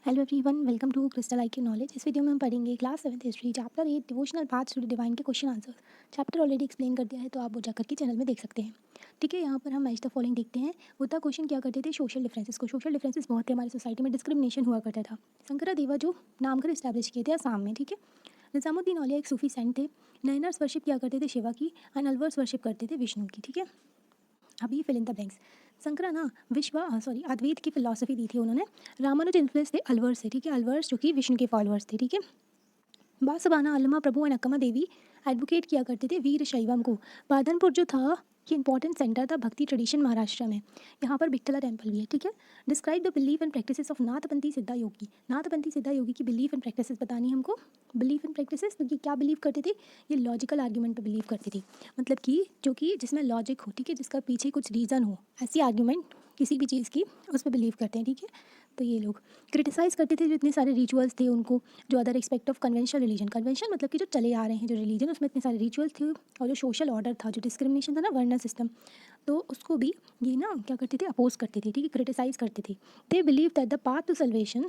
Hello everyone, welcome to Crystal I Q knowledge. इस video में हम पढ़ेंगे class 7th history chapter 8 devotional paths to the divine के question answer. Chapter already explain कर दिया है, तो आप वो जाकर के चैनल में देख सकते हैं। ठीक है, यहाँ पर हम मैच द फॉलोइंग देखते हैं। होता क्वेश्चन क्या करते थे, सोशल डिफरेंसेस को। सोशल डिफरेंसेस बहुत थे हमारी सोसाइटी में, डिस्क्रिमिनेशन हुआ करता था। शंकरादेवा जो नामघर इस्टेब्लिश किए थे आसाम में। ठीक है, निजामुद्दीन औलिया एक सूफी सेंट थे। नयनर्स वर्शिप किया करते थे शिवा की, एंड अलवर्स वर्शिप करते थे विष्णु की। ठीक है, अभी fill in the blanks. Shankara ना अद्वैत की फिलॉसफी दी थी उन्होंने। रामानुज इन्फ्लुएंस थे अलवर्स से। ठीक है, अलवर्स जो कि विष्णु के फॉलोअर्स थे। ठीक है, बासवाना अल्लमा प्रभु एंड अक्कमा देवी एडवोकेट किया करते थे वीर शैवम को। बादनपुर जो था ये इंपॉर्टेंट सेंटर था भक्ति ट्रेडिशन महाराष्ट्र में। यहाँ पर बिट्ठला टेम्पल भी है। ठीक है, describe the belief and practices of Nathpanthi सिद्धा योगी। नाथपंथी सिद्धा योगी की बिलीफ एंड प्रैक्टिसेस बतानी हमको। बिलीफ एंड प्रैक्टिसेस क्योंकि क्या बिलीव करते थे, ये लॉजिकल आर्ग्यूमेंट पे बिलीव करते थे। मतलब कि जो कि जिसमें लॉजिक हो, ठीक है, जिसका पीछे कुछ रीज़न हो, ऐसी आर्ग्यूमेंट किसी भी चीज़ की उस पर बिलीव करते हैं। ठीक है, तो ये लोग क्रिटिसाइज़ करते थे जो इतने सारे रिचुअल्स थे उनको, जो other expect of conventional religion. Convention मतलब कि जो चले आ रहे हैं जो रिलीजन, उसमें इतने सारे रिचुअल्स थे, और जो सोशल ऑर्डर था, जो डिस्क्रिमिनेशन था ना, वर्ण सिस्टम, तो उसको भी ये ना क्या करते थे, अपोज करते थे। ठीक है, क्रिटिसाइज़ करते थे। They believe that the path to salvation,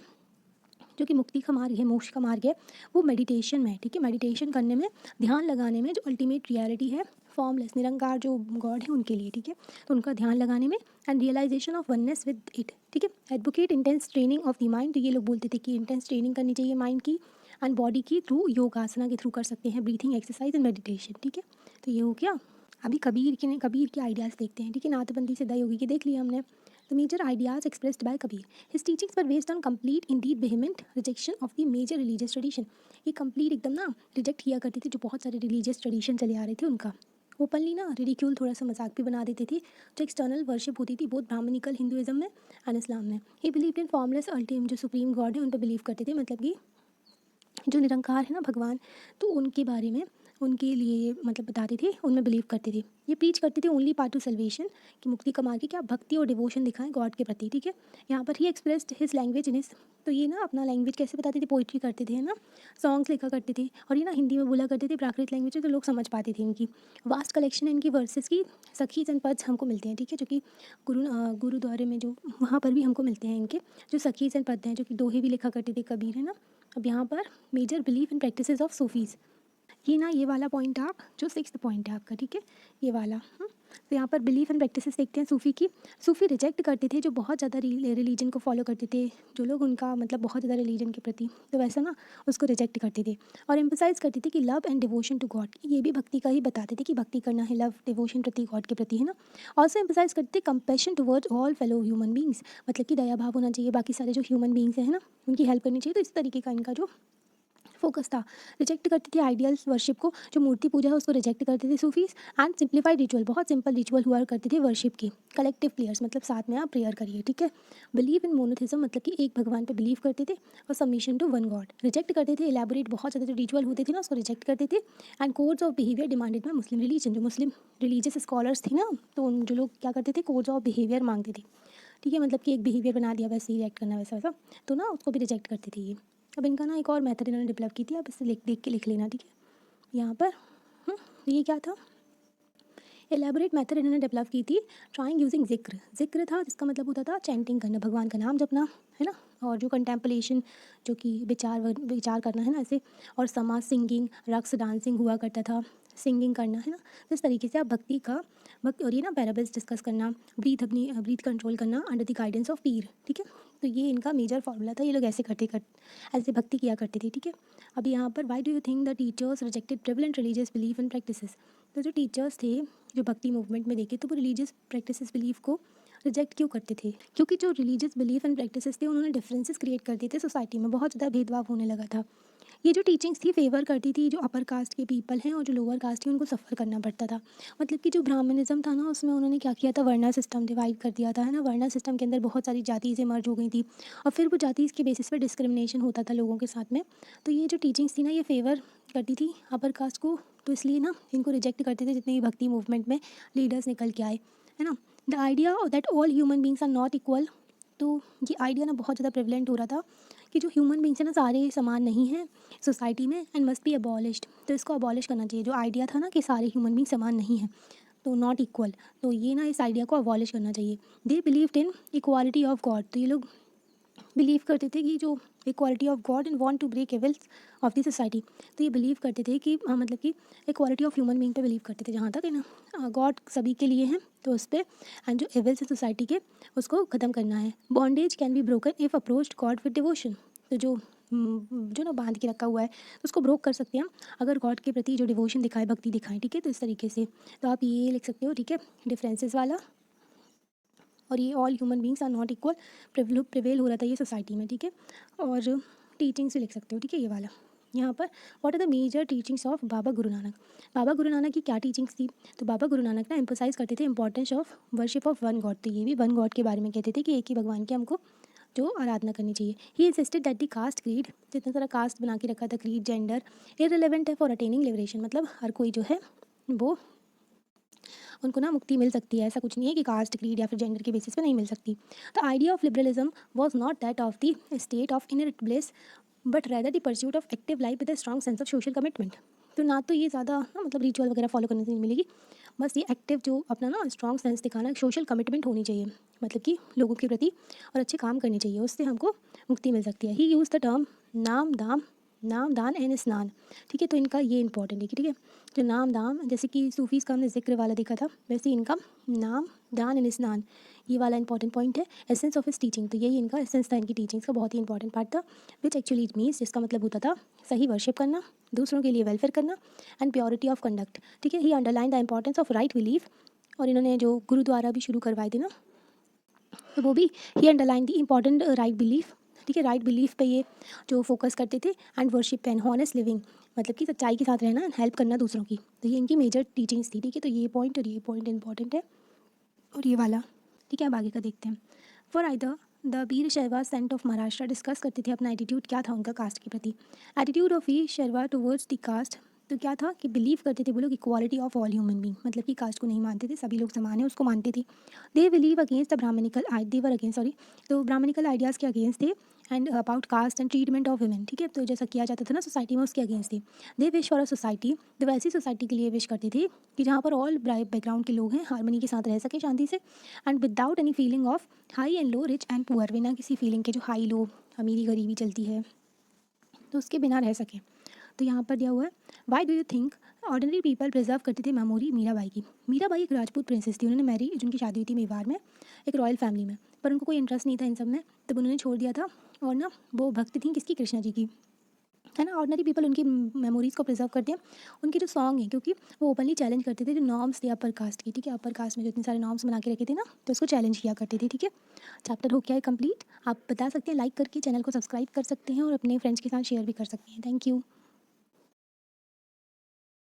जो कि मुक्ति का मार्ग है, मोक्ष का मार्ग है, वो मेडिटेशन में है। ठीक है, मेडिटेशन करने में, ध्यान लगाने में, जो अल्टीमेट रियलिटी है, फॉर्मलेस निरंकार जो गॉड है उनके लिए। ठीक है, तो उनका ध्यान लगाने में, and realisation of oneness with it. ठीक है, advocate intense training of the mind. तो ये लोग बोलते थे कि इंटेंस ट्रेनिंग करनी चाहिए माइंड की एंड बॉडी की थ्रू, योग आसना के थ्रू कर सकते हैं, ब्रीथिंग एक्सरसाइज एंड मेडिटेशन। ठीक है, तो ये हो गया। अभी कबीर के आइडियाज़ देखते हैं। ठीक है, नाथपंथी सिद्धा योगी की देख लिया हमने। The major ideas expressed by Kabir. His teachings were based on complete, indeed vehement rejection of the major religious tradition. ये complete एकदम ना रिजेक्ट किया करते थे जो बहुत सारे रिलीजियस ट्रेडिशन चले आ रहे थे उनका। ओपनली ना रिडिक्यूल, थोड़ा सा मजाक भी बना देते थे। जो एक्सटर्नल वर्शिप होती थी बहुत ब्राह्मणिकल हिंदुइज्म में एंड इस्लाम में। ही बिलीव इन फॉर्मलेस अल्टीम, जो सुप्रीम गॉड है उन पर बिलीव करते थे। मतलब कि जो निरंकार है ना भगवान, तो उनके बारे में, उनके लिए मतलब बताते थे, उनमें बिलीव करते थे। ये प्रीच करते थे ओनली पार्ट टू सल्वेशन, कि मुक्ति का मार्ग है, क्या भक्ति और डिवोशन दिखाएं गॉड के प्रति। ठीक है, यहाँ पर ही expressed his language in his, तो ये ना अपना लैंग्वेज कैसे बताते थे, पोइट्री करते थे, है ना, सॉन्ग्स लिखा करते थे, और ये ना हिंदी में बोला करते थे, प्राकृत लैंग्वेज है तो लोग समझ पाते थे इनकी। वास्ट कलेक्शन है इनकी वर्सेस की, सखीज एंड पद्स हमको मिलते हैं। ठीक है, जो कि गुरुद्वारे में जो वहाँ पर भी हमको मिलते हैं इनके जो सखीज एंड पद हैं, जो कि दोहे भी लिखा करते थे कबीर, है ना। अब यहाँ पर major belief in practices of Sufis, ये ना ये वाला पॉइंट आप, जो 6th पॉइंट है आपका, ठीक है, ये वाला। तो यहाँ पर बिलीफ एंड प्रैक्टिसेस देखते हैं सूफ़ी की। सूफ़ी रिजेक्ट करते थे जो बहुत ज़्यादा रिलीजन को फॉलो करते थे, जो लोग उनका मतलब बहुत ज़्यादा रिलीजन के प्रति, तो वैसा ना उसको रिजेक्ट करते थे। और एम्फसाइज करते थे कि love and devotion to God, ये भी भक्ति का ही बताते थे कि भक्ति करना है, लव डिवोशन प्रति गॉड के प्रति, है ना। ऑल्सो एम्फसाइज करते थे compassion towards all fellow human beings, मतलब कि दया भाव होना चाहिए, बाकी सारे जो ह्यूमन बींग्स हैं, है ना, उनकी हेल्प करनी चाहिए। तो इस तरीके का इनका जो फोकस था। रिजेक्ट करते थे आइडियल्स वर्शिप को, जो मूर्ति पूजा है उसको रिजेक्ट करते थे सूफीज। एंड सिंप्लीफाइड रिचुअल, बहुत सिंपल रिचुअल हुआ करते थे वर्शिप की। कलेक्टिव प्रेयर्स, मतलब साथ में आप प्रेयर करिए। ठीक है, बिलीव इन मोनोथिज्म, मतलब कि एक भगवान पे बिलीव करते थे, और submission to one God. Reject करते थे इलेबोरेट, बहुत ज़्यादा जो रिचुअल होते थे ना उसको रिजेक्ट करते थे। And codes of behaviour demanded by Muslim religion, जो मुस्लिम रिलीजियस स्कॉलर्स थे ना, तो उन जो लोग क्या करते थे, कोड्स ऑफ बिहेवियर मांगते थे। ठीक है, मतलब कि एक बिहेवियर बना दिया वैसे ही रिएक्ट करना, वैसा वैसा, तो ना उसको भी रिजेक्ट करते थे ये। अब इनका ना एक और मेथड इन्होंने डेवलप की थी, आप इसे देख के लिख लेना। ठीक है, यहाँ पर ये क्या था, एलेबोरेट मेथड इन्होंने डेवलप की थी, ट्राइंग यूजिंग जिक्र। जिक्र था जिसका मतलब होता था चैंटिंग करना, भगवान का नाम जपना, है ना, और जो कंटेम्पलेशन, जो कि विचार करना, है ना, ऐसे। और समाज, सिंगिंग, रक्स, डांसिंग हुआ करता था, सिंगिंग करना, है ना। तो इस तरीके से आप भक्ति का और ये ना पैराबल्स डिस्कस करना, ब्रीथ कंट्रोल करना अंडर द गाइडेंस ऑफ पीर। ठीक है, तो ये इनका मेजर फॉर्मूला था, ये लोग ऐसे भक्ति किया करते थे। ठीक है, अब यहाँ पर why do you think the teachers rejected prevalent religious belief and practices. तो जो टीचर्स थे जो भक्ति मूवमेंट में देखे, तो वो रिलीजियस प्रैक्टिसेस बिलीफ को रिजेक्ट क्यों करते थे, क्योंकि जो रिलीजियस बिलीफ एंड प्रैक्टिसेस थे उन्होंने डिफरेंसेस क्रिएट कर दिए थे सोसाइटी में, बहुत ज़्यादा भेदभाव होने लगा था। ये जो टीचिंग्स थी फेवर करती थी जो अपर कास्ट के पीपल हैं, और जो लोअर कास्ट थी उनको सफ़र करना पड़ता था। मतलब कि जो ब्राह्मणिज्म था ना, उसमें उन्होंने क्या किया था, वर्णा सिस्टम डिवाइड कर दिया था, है ना। वर्णा सिस्टम के अंदर बहुत सारी जाति से मर्ज हो गई थी, और फिर वो जाति के बेसिस पर डिस्क्रिमिनेशन होता था लोगों के साथ में। तो ये जो टीचिंग्स थी ना, ये फेवर करती थी अपर कास्ट को, तो इसलिए ना इनको रिजेक्ट करते थे जितने भी भक्ति मूवमेंट में लीडर्स निकल के आए, है ना। The idea that all human beings are not equal, तो ये आइडिया ना बहुत ज़्यादा प्रिवलेंट हो रहा था कि जो ह्यूमन बींग्स हैं ना सारे समान नहीं हैं सोसाइटी में, एंड मस्ट बी अबॉलिश्ड। तो इसको अबॉलिश करना चाहिए, जो आइडिया था ना कि सारे ह्यूमन बींग समान नहीं हैं, तो नॉट इक्वल, तो ये ना इस आइडिया को अबॉलिश करना चाहिए। They believed in equality of God, तो ये लोग बिलीव करते थे कि जो equality of God and want to break evils of the society. तो ये बिलीव करते थे कि मतलब कि इक्वालिटी ऑफ ह्यूमन बीइंग पे बिलीव करते थे, जहाँ तक है ना गॉड सभी के लिए हैं तो उस पर, एंड जो एविल्स है सोसाइटी के उसको ख़त्म करना है। Bondage can be broken if approached God with devotion. तो जो ना बांध के रखा हुआ है उसको ब्रोक कर सकते हैं हम अगर गॉड के प्रति जो डिवोशन दिखाए, भक्ति दिखाएं, ठीक है। तो इस तरीके से तो आप ये लिख सकते हो, ठीक है, डिफरेंसेस वाला। और ये all human beings are not equal prevail हो रहा था ये सोसाइटी में, ठीक है। और टीचिंग्स भी लिख सकते हो, ठीक है, ये वाला यहाँ पर। What are the major teachings of Baba Guru Nanak. बाबा गुरु नानक की क्या टीचिंग्स थी? तो बाबा गुरु नानक ना एम्फोसाइज करते थे importance of worship of one God. तो ये भी वन गॉड के बारे में कहते थे कि एक ही भगवान की हमको जो आराधना करनी चाहिए। He insisted that the caste creed, जितना सारा कास्ट बना के रखा था, क्रीड जेंडर इररिलेवेंट है फॉर अटेनिंग लिबरेशन। मतलब हर कोई जो है वो उनको ना मुक्ति मिल सकती है, ऐसा कुछ नहीं है कि कास्ट क्रीड या फिर जेंडर के बेसिस पे नहीं मिल सकती। The idea of liberalism was not that of the state of inner bliss but rather the pursuit of active life with a strong sense of social commitment. तो ना तो ये ज़्यादा ना मतलब रिचुअल वगैरह फॉलो करने से नहीं मिलेगी, बस ये एक्टिव जो अपना ना स्ट्रॉन्ग सेंस दिखाना, सोशल कमिटमेंट होनी चाहिए, मतलब कि लोगों के प्रति और अच्छे काम करने चाहिए, उससे हमको मुक्ति मिल सकती है। ही यूज़ द टर्म नाम दान एंड स्नान, ठीक है। तो इनका ये इंपॉर्टेंट है कि ठीक है, जो नाम दाम जैसे कि सूफीज़ का हमने जिक्र वाला देखा था, वैसे इनका नाम दान एंड स्नान ये वाला इंपॉर्टेंट पॉइंट है। एसेंस ऑफ हिज टीचिंग, तो यही इनका एसेंस था, इनकी टीचिंग्स का बहुत ही इंपॉर्टेंट पार्ट था। विच एक्चुअली इट मीन्स, जिसका मतलब होता था सही वर्शिप करना, दूसरों के लिए वेलफेयर करना एंड प्योरिटी ऑफ कंडक्ट, ठीक है। He underline the importance of right belief. और इन्होंने जो गुरुद्वारा भी शुरू करवाए थे ना, तो वो भी he underline the important right belief, ठीक है। राइट बिलीफ पे ये जो फोकस करते थे, एंड वर्शिप पे, एंड हॉनेस्ट लिविंग, मतलब कि सच्चाई के साथ रहना, हेल्प करना दूसरों की। तो ये इनकी मेजर टीचिंग्स थी, ठीक है। तो ये पॉइंट और ये पॉइंट इंपॉर्टेंट है, और ये वाला, ठीक है। अब आगे का देखते हैं। For either the Vira Shaiva saint of Maharashtra discuss करते थे अपना एटीट्यूड क्या था उनका कास्ट के प्रति। Attitude of Vira Shaiva towards the caste, तो क्या था कि बिलीव करते थे वो लोग equality of all human being, मतलब कि कास्ट को नहीं मानते थे, सभी लोग समान है उसको मानते थे। They believe against the Brahmanical they were against sorry, तो ब्राह्मणिकल आइडियाज़ के अगेंस्ट थे, and about caste and treatment of women, ठीक है। तो जैसा किया जाता था ना सोसाइटी में, उसके अगेंस्ट थे। They wish for a society, तो वैसी सोसाइटी के लिए विश करते थे कि जहाँ पर ऑल बैकग्राउंड के लोग हैं हारमोनी के साथ रह सकें शांति से, and without any feeling of high and low, rich and poor, बिना किसी फीलिंग के जो हाई लो, अमीरी गरीबी चलती है तो उसके बिना रह सकें। तो यहाँ पर दिया हुआ है, why do you think ordinary people preserve करते थे मेमोरी मीराबाई की। मीराबाई एक राजपूत प्रिंसेस थी, उन्होंने मैरी, जिनकी शादी हुई थी मेवाड़ में एक रॉयल फैमिली में, पर उनको कोई इंटरेस्ट नहीं था इन सब में, तब उन्होंने छोड़ दिया था। और ना वो भक्त थी किसकी, कृष्णा जी की, है ना। ऑर्डिनरी पीपल उनकी मेमोरीज़ को प्रिजर्व करते हैं। उनके जो सॉन्ग हैं, क्योंकि वो ओपनली चैलेंज करते थे जो नॉर्म्स थे अपर कास्ट की, ठीक है। अपर कास्ट में जो इतने सारे नॉर्म्स बना के रखे थे ना, तो उसको चैलेंज किया करते थे, ठीक है। चैप्टर हो गया है कंप्लीट। आप बता सकते हैं, लाइक करके चैनल को सब्सक्राइब कर सकते हैं और अपने फ्रेंड्स के साथ शेयर भी कर सकते हैं। Thank you.